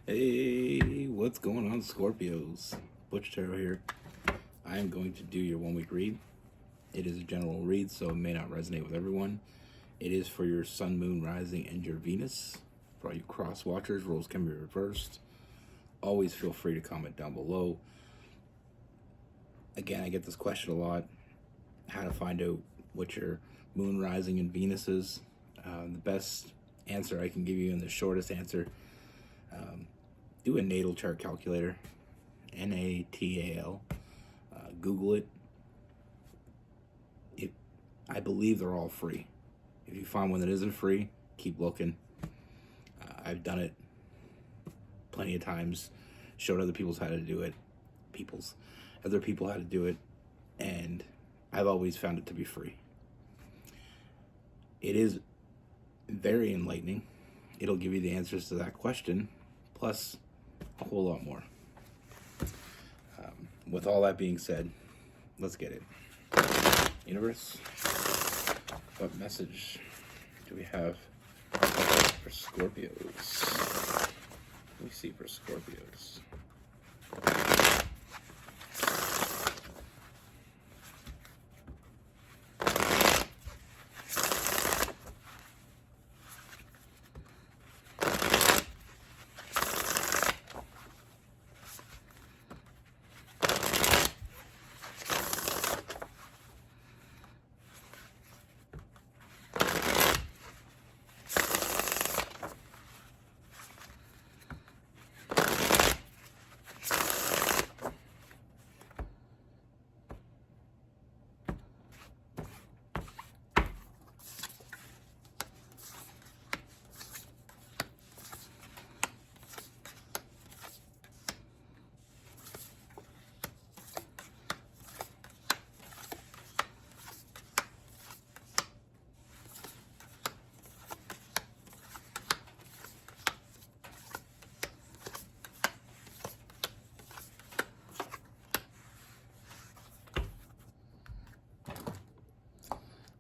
Hey, what's going on, Scorpios? Butch Tarot here. I am going to do your 1 week read. It is a general read, so it may not resonate with everyone. It is for your Sun, Moon, Rising, and your Venus. For all you cross watchers, roles can be reversed. Always feel free to comment down below. Again, I get this question a lot. How to find out what your Moon, Rising, and Venus is. The best answer I can give you, and the shortest answer, do a natal chart calculator, Natal. Google it. I believe they're all free. If you find one that isn't free, keep looking. I've done it plenty of times, showed other people how to do it, other people how to do it, and I've always found it to be free. It is very enlightening. It'll give you the answers to that question, plus a whole lot more. With all that being said, let's get it. Universe, what message do we have for Scorpios? What do we see for Scorpios?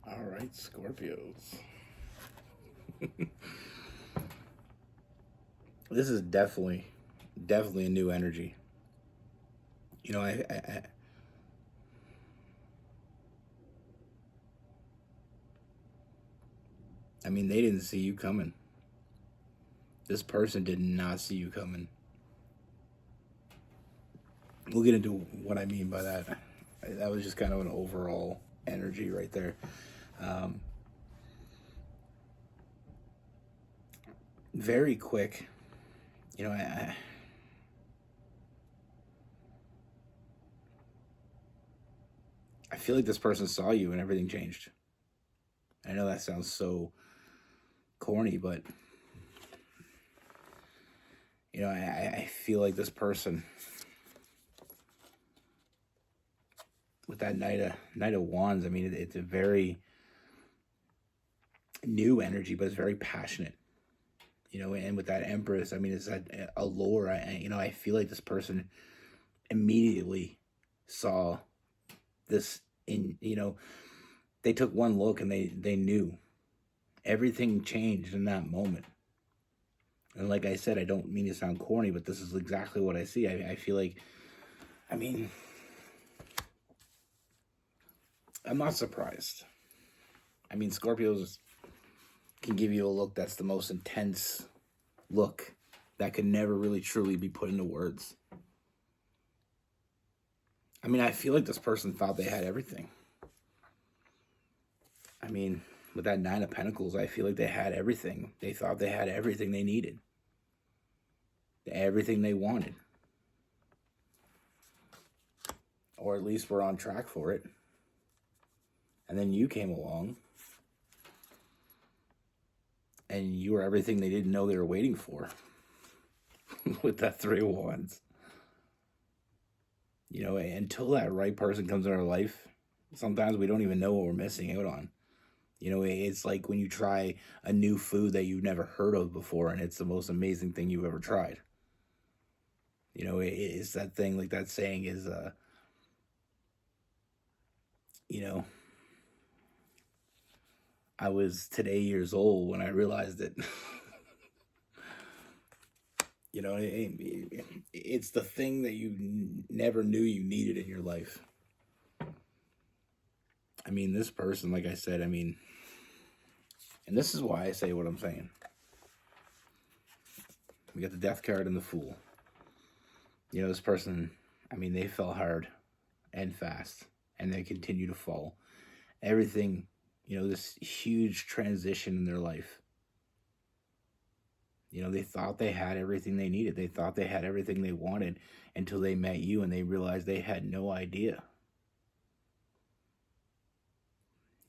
All right, Scorpios. This is definitely a new energy. You know, I mean, they didn't see you coming. This person did not see you coming. We'll get into what I mean by that. That was just kind of an overall energy right there. Very quick. You know, I feel like this person saw you and everything changed. I know that sounds so corny, but you know, I feel like this person, with that Knight of Wands, I mean, it's a very new energy, but it's very passionate. You know, and with that Empress, I mean, it's that allure. I feel like this person immediately saw this in, they took one look and they knew. Everything changed in that moment. And like I said, I don't mean to sound corny, but this is exactly what I see. I feel like, I mean, I'm not surprised. I mean, Scorpios can give you a look that's the most intense look that could never really truly be put into words. I mean, I feel like this person thought they had everything. I mean, with that Nine of Pentacles, I feel like they had everything. They thought they had everything they needed. Everything they wanted. Or at least were on track for it. And then you came along. And you were everything they didn't know they were waiting for. With that Three of Wands. You know, until that right person comes in our life, sometimes we don't even know what we're missing out on. You know, it's like when you try a new food that you've never heard of before, and it's the most amazing thing you've ever tried. You know, it's that thing, like that saying is, you know, I was today years old when I realized it. You know, it's the thing that you never knew you needed in your life. I mean, this person, like I said, I mean, and this is why I say what I'm saying. We got the death card and the fool. You know, this person, I mean, they fell hard and fast, and they continue to fall. Everything, you know, this huge transition in their life. You know, they thought they had everything they needed. They thought they had everything they wanted until they met you and they realized they had no idea.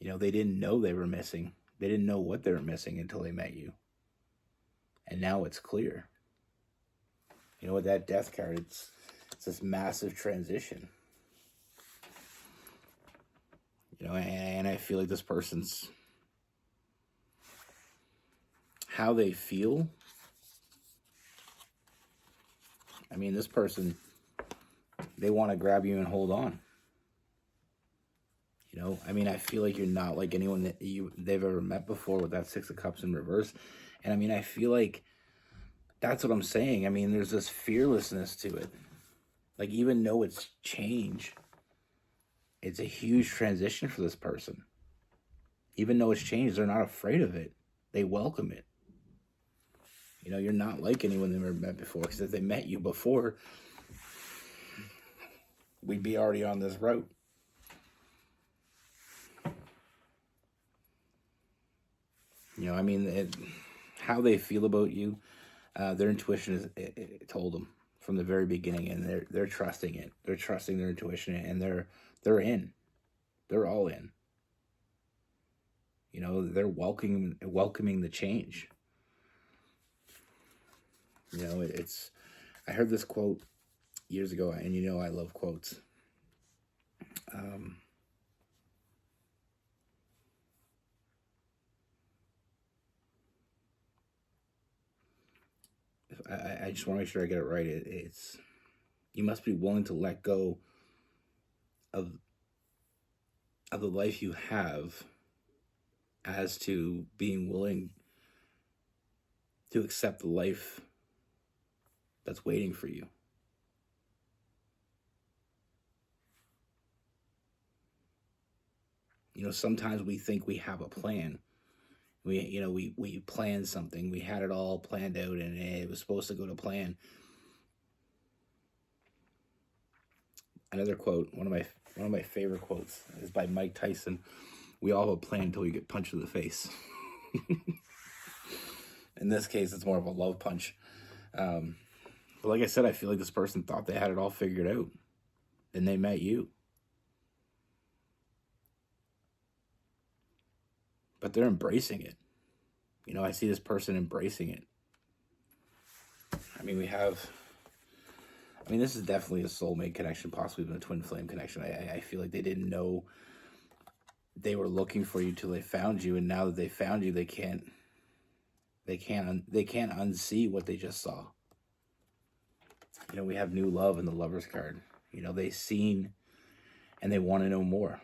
You know, they didn't know they were missing. They didn't know what they were missing until they met you. And now it's clear. You know, with that death card, it's this massive transition. You know, and I feel like this person's, how they feel. I mean, this person, they want to grab you and hold on. You know, I mean, I feel like you're not like anyone that they've ever met before with that Six of Cups in reverse. And I mean, I feel like that's what I'm saying. I mean, there's this fearlessness to it. Like, even though it's change, it's a huge transition for this person. Even though it's changed, they're not afraid of it. They welcome it. You know, you're not like anyone they've ever met before. Because if they met you before, we'd be already on this route. You know, I mean, how they feel about you, their intuition it told them from the very beginning, and they're trusting it. They're trusting their intuition, and they're in. They're all in. You know, they're welcoming the change. You know, it's. I heard this quote years ago, and you know I love quotes. I just want to make sure I get it right. It's you must be willing to let go of the life you have, as to being willing to accept the life that's waiting for you. You know, sometimes we think we have a plan. We planned something. We had it all planned out, and it was supposed to go to plan. Another quote, one of my favorite quotes, is by Mike Tyson. We all have a plan until you get punched in the face. In this case, it's more of a love punch. But like I said, I feel like this person thought they had it all figured out. Then they met you. But they're embracing it. You know, I see this person embracing it. I mean, this is definitely a soulmate connection, possibly even a twin flame connection. I feel like they didn't know they were looking for you till they found you, and now that they found you, they can't unsee what they just saw. You know, we have new love in the Lover's card. You know, they've seen and they want to know more.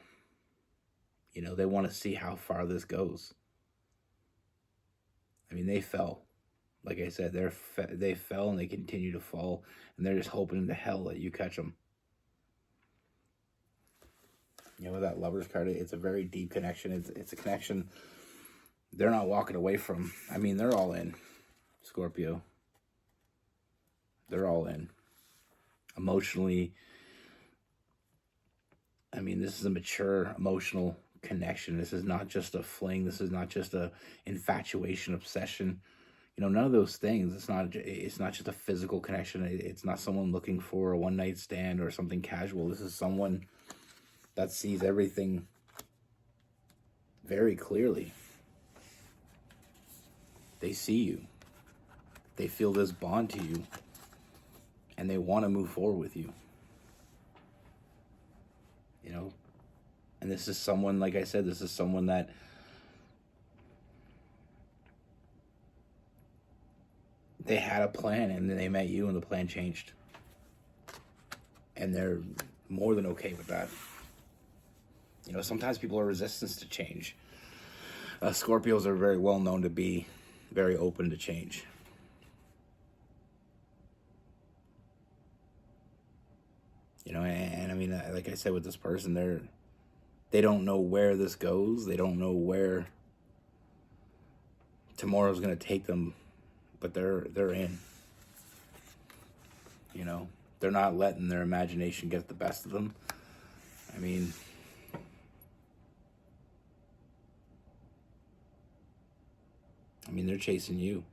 You know, they want to see how far this goes. I mean, they fell. Like I said, they fell and they continue to fall, and they're just hoping to hell that you catch them. You know, with that Lover's card, it's a very deep connection. It's a connection they're not walking away from. I mean, they're all in, Scorpio. They're all in. Emotionally, I mean, this is a mature emotional connection. This is not just a fling. This is not just a infatuation, obsession. You know, none of those things. It's not just a physical connection. It's not someone looking for a one-night stand or something casual. This is someone that sees everything very clearly. They see you. They feel this bond to you. And they want to move forward with you. You know? And this is someone, like I said, this is someone that they had a plan, and then they met you and the plan changed. And they're more than okay with that. You know, sometimes people are resistant to change. Scorpios are very well known to be very open to change. And I mean, like I said, with this person, they don't know where this goes. They don't know where tomorrow's going to take them, but they're in. They're not letting their imagination get the best of them. I mean, they're chasing you.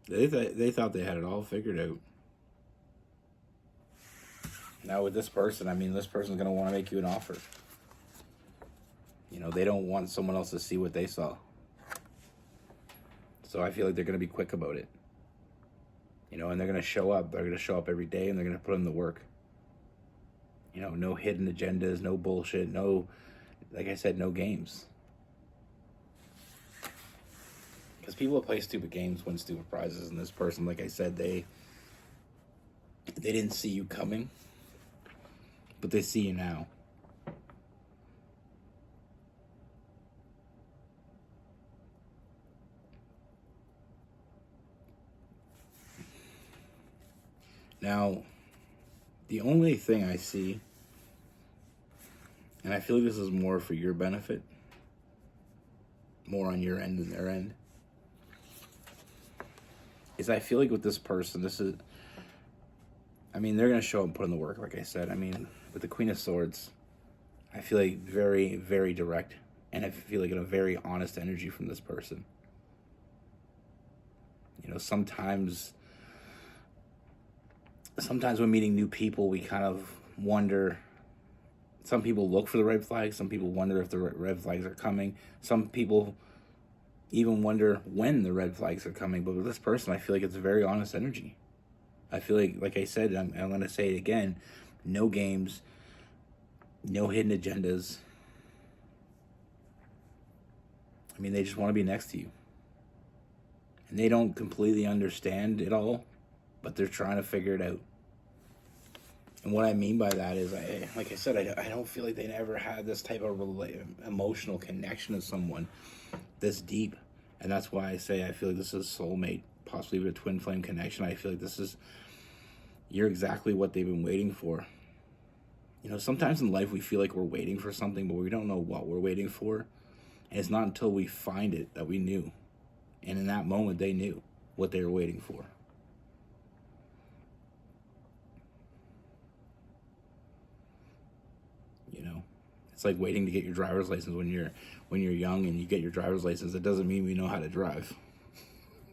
They thought they had it all figured out. Now with this person, this person's going to want to make you an offer. They don't want someone else to see what they saw. So I feel like they're going to be quick about it. And they're going to show up. They're going to show up every day, and they're going to put in the work. No hidden agendas, no bullshit, like I said, no games. Because people play stupid games, win stupid prizes, and this person, like I said, they didn't see you coming, but they see you now. Now, the only thing I see, and I feel like this is more for your benefit, more on your end than their end, is I feel like with this person, they're going to show up and put in the work, like I said. With the Queen of Swords, I feel like very, very direct, and I feel like a very honest energy from this person. Sometimes when meeting new people, we kind of wonder. Some people look for the red flags. Some people wonder if the red flags are coming. Some people even wonder when the red flags are coming. But with this person, I feel like it's a very honest energy. I feel like I said, I'm going to say it again, no games, no hidden agendas. They just want to be next to you. And they don't completely understand it all, but they're trying to figure it out. And what I mean by that is, like I said, I don't feel like they never had this type of emotional connection to someone this deep. And that's why I say I feel like this is soulmate, possibly with a twin flame connection. I feel like you're exactly what they've been waiting for. Sometimes in life we feel like we're waiting for something, but we don't know what we're waiting for. And it's not until we find it that we knew. And in that moment, they knew what they were waiting for. It's like waiting to get your driver's license when you're young and you get your driver's license. It doesn't mean we know how to drive,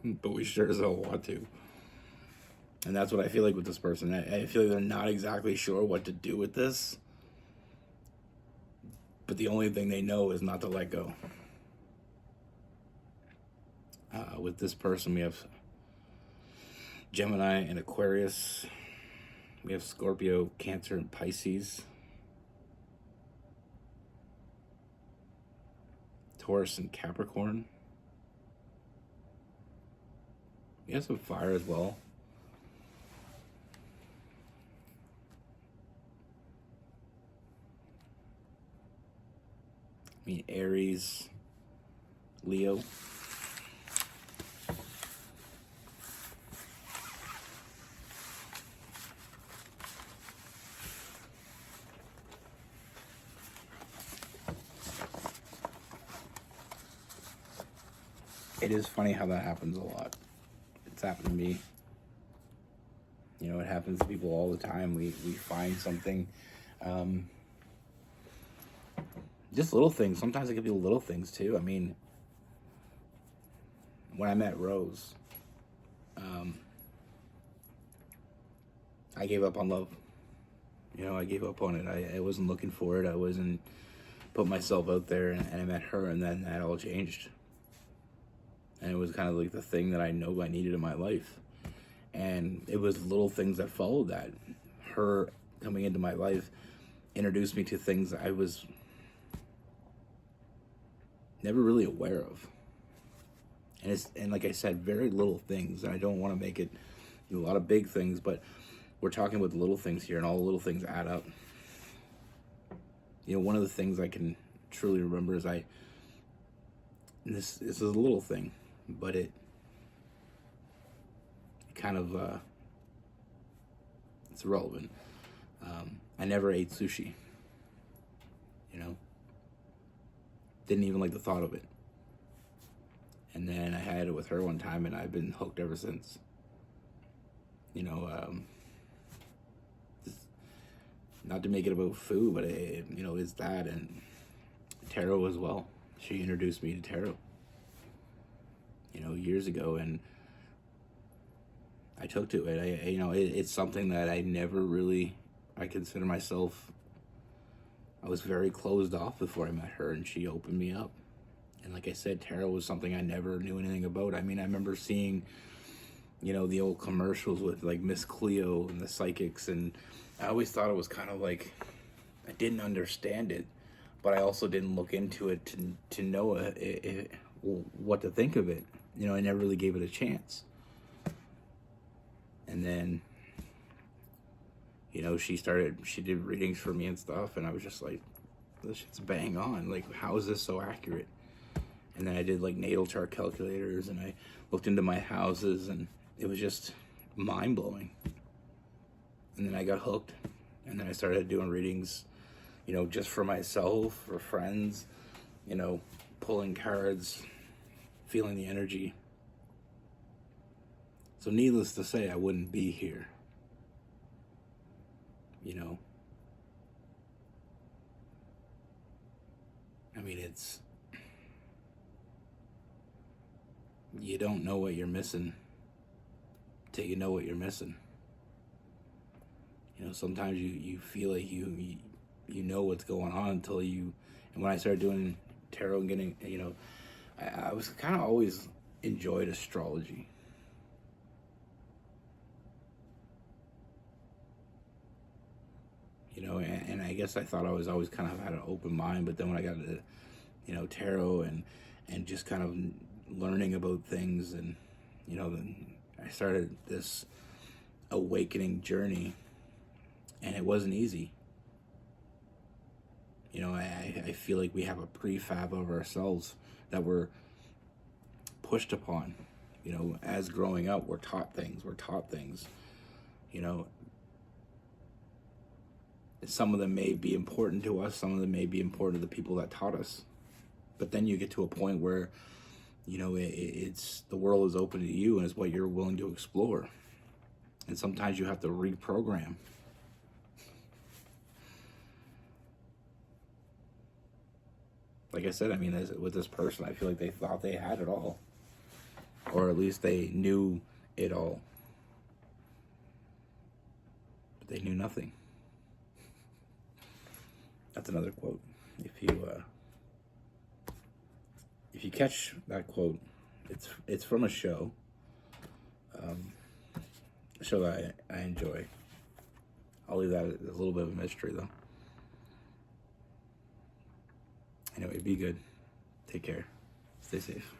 but we sure as hell want to. And that's what I feel like with this person. I feel like they're not exactly sure what to do with this, but the only thing they know is not to let go. With this person, we have Gemini and Aquarius. We have Scorpio, Cancer, and Pisces. Taurus and Capricorn. We have some fire as well. Aries, Leo. It is funny how that happens a lot. It's happened to me. It happens to people all the time. We find something, just little things. Sometimes it could be little things too. When I met Rose, I gave up on love. I gave up on it. I wasn't looking for it. I wasn't put myself out there, and I met her, and then that all changed. And it was kind of like the thing that I know I needed in my life. And it was little things that followed that. Her coming into my life introduced me to things I was never really aware of. And like I said, very little things. And I don't want to make it a lot of big things, but we're talking about the little things here, and all the little things add up. One of the things I can truly remember is this is a little thing, but it kind of It's irrelevant. I never ate sushi. Didn't even like the thought of it. And then I had it with her one time, and I've been hooked ever since. Not to make it about food, but it's that, and tarot as well. She introduced me to tarot, years ago, and I took to it. It's something that I consider myself. I was very closed off before I met her, and she opened me up. And like I said, tarot was something I never knew anything about. I mean, I remember seeing, the old commercials with like Miss Cleo and the psychics, and I always thought it was kind of like, I didn't understand it, but I also didn't look into it to know what to think of it. I never really gave it a chance. And then, she did readings for me and stuff, and I was just like, this shit's bang on. Like, how is this so accurate? And then I did like natal chart calculators, and I looked into my houses, and it was just mind blowing. And then I got hooked, and then I started doing readings, just for myself, for friends, pulling cards, feeling the energy. So needless to say, I wouldn't be here. I mean, you don't know what you're missing till you know what you're missing. Sometimes you feel like you know what's going on until you, and when I started doing tarot and getting, I was kind of always enjoyed astrology. And I guess I thought I was always kind of had an open mind, but then when I got into, tarot and just kind of learning about things, and, then I started this awakening journey, and it wasn't easy. I feel like we have a prefab of ourselves that we're pushed upon. As growing up, we're taught things. Some of them may be important to us, some of them may be important to the people that taught us. But then you get to a point where, it's the world is open to you, and it's what you're willing to explore. And sometimes you have to reprogram. Like I said, with this person, I feel like they thought they had it all. Or at least they knew it all. But they knew nothing. That's another quote. If you catch that quote, it's from a show. A show that I enjoy. I'll leave that as a little bit of a mystery, though. Anyway, be good. Take care. Stay safe.